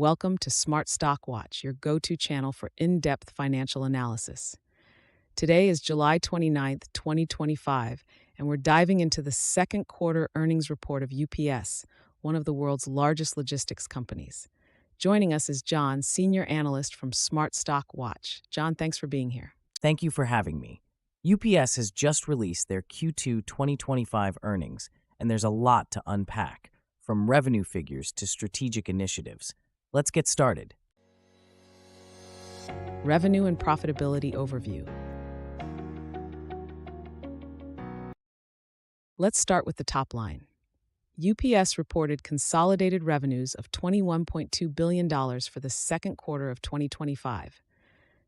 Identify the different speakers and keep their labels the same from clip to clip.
Speaker 1: welcome to Smart Stock Watch, your go-to channel for in-depth financial analysis. Today is July 29th, 2025, and we're diving into the second quarter earnings report of UPS, one of the world's largest logistics companies. Joining us is John, senior analyst from Smart Stock Watch. John, thanks for being here.
Speaker 2: Thank you for having me. UPS has just released their Q2 2025 earnings, and there's a lot to unpack, from revenue figures to strategic initiatives. Let's get started.
Speaker 1: Revenue and profitability overview. Let's start with the top line. UPS reported consolidated revenues of $21.2 billion for the second quarter of 2025.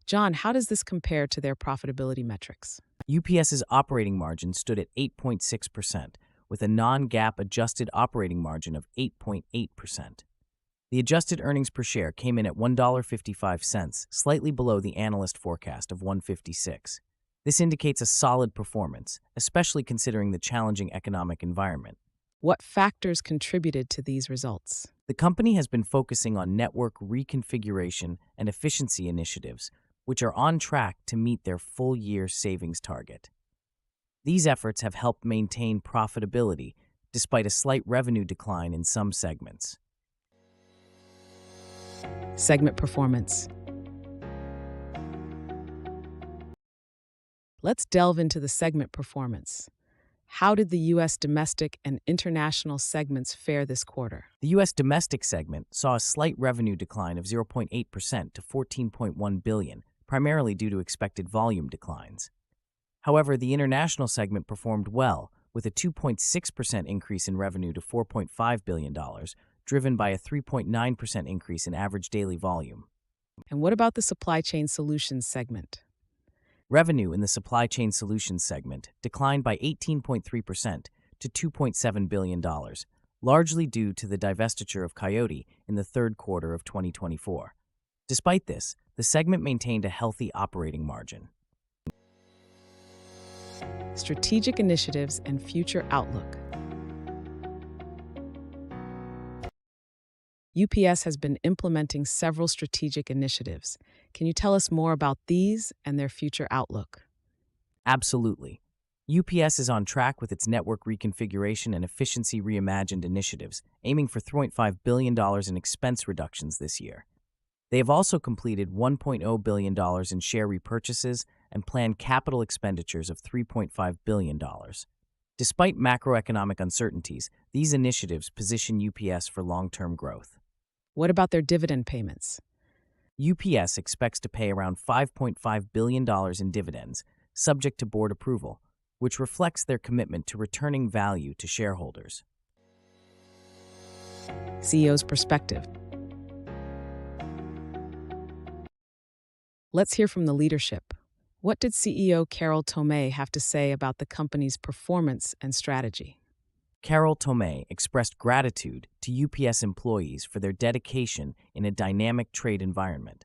Speaker 1: John, how does this compare to their profitability metrics?
Speaker 2: UPS's operating margin stood at 8.6%, with a non-GAAP adjusted operating margin of 8.8%. The adjusted earnings per share came in at $1.55, slightly below the analyst forecast of $1.56. This indicates a solid performance, especially considering the challenging economic environment.
Speaker 1: What factors contributed to these results?
Speaker 2: The company has been focusing on network reconfiguration and efficiency initiatives, which are on track to meet their full-year savings target. These efforts have helped maintain profitability, despite a slight revenue decline in some segments.
Speaker 1: Segment performance. Let's delve into the segment performance. How did the U.S. domestic and international segments fare this quarter?
Speaker 2: The U.S. domestic segment saw a slight revenue decline of 0.8% to $14.1 billion, primarily due to expected volume declines. However, the international segment performed well, with a 2.6% increase in revenue to $4.5 billion, driven by a 3.9% increase in average daily volume.
Speaker 1: And what about the supply chain solutions segment?
Speaker 2: Revenue in the supply chain solutions segment declined by 18.3% to $2.7 billion, largely due to the divestiture of Coyote in the third quarter of 2024. Despite this, the segment maintained a healthy operating margin.
Speaker 1: Strategic initiatives and future outlook. UPS has been implementing several strategic initiatives. Can you tell us more about these and their future outlook?
Speaker 2: Absolutely. UPS is on track with its network reconfiguration and efficiency reimagined initiatives, aiming for $3.5 billion in expense reductions this year. They have also completed $1.0 billion in share repurchases and planned capital expenditures of $3.5 billion. Despite macroeconomic uncertainties, these initiatives position UPS for long-term growth.
Speaker 1: What about their dividend payments?
Speaker 2: UPS expects to pay around $5.5 billion in dividends, subject to board approval, which reflects their commitment to returning value to shareholders.
Speaker 1: CEO's perspective. Let's hear from the leadership. What did CEO Carol Tomé have to say about the company's performance and strategy?
Speaker 2: Carol Tomé expressed gratitude to UPS employees for their dedication in a dynamic trade environment.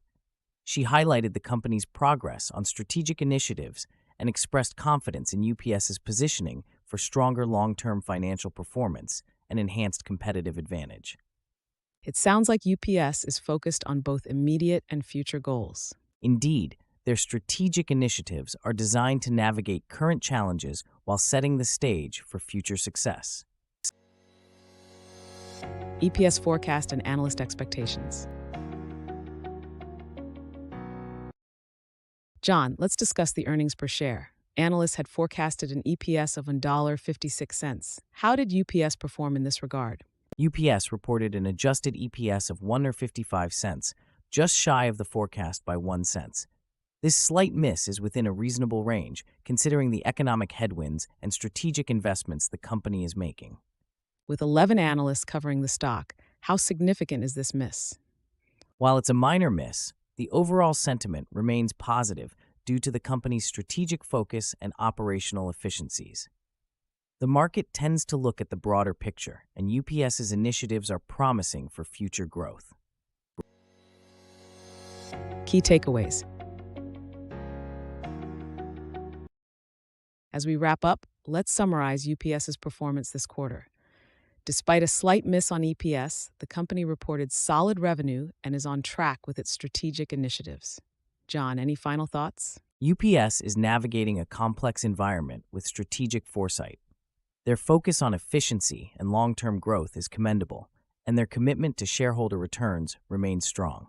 Speaker 2: She highlighted the company's progress on strategic initiatives and expressed confidence in UPS's positioning for stronger long-term financial performance and enhanced competitive advantage.
Speaker 1: It sounds like UPS is focused on both immediate and future goals.
Speaker 2: Indeed, their strategic initiatives are designed to navigate current challenges while setting the stage for future success.
Speaker 1: EPS forecast and analyst expectations. John, let's discuss the earnings per share. Analysts had forecasted an EPS of $1.56. How did UPS perform in this regard?
Speaker 2: UPS reported an adjusted EPS of $1.55, just shy of the forecast by 1 cent. This slight miss is within a reasonable range, considering the economic headwinds and strategic investments the company is making.
Speaker 1: With 11 analysts covering the stock, how significant is this miss?
Speaker 2: While it's a minor miss, the overall sentiment remains positive due to the company's strategic focus and operational efficiencies. The market tends to look at the broader picture, and UPS's initiatives are promising for future growth.
Speaker 1: Key takeaways. As we wrap up, let's summarize UPS's performance this quarter. Despite a slight miss on EPS, the company reported solid revenue and is on track with its strategic initiatives. John, any final thoughts?
Speaker 2: UPS is navigating a complex environment with strategic foresight. Their focus on efficiency and long-term growth is commendable, and their commitment to shareholder returns remains strong.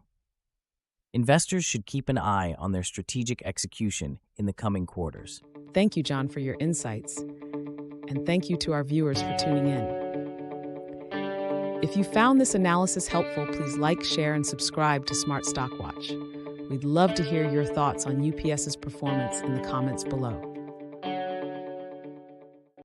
Speaker 2: Investors should keep an eye on their strategic execution in the coming quarters.
Speaker 1: Thank you, John, for your insights. And thank you to our viewers for tuning in. If you found this analysis helpful, please like, share, and subscribe to Smart Stock Watch. We'd love to hear your thoughts on UPS's performance in the comments below.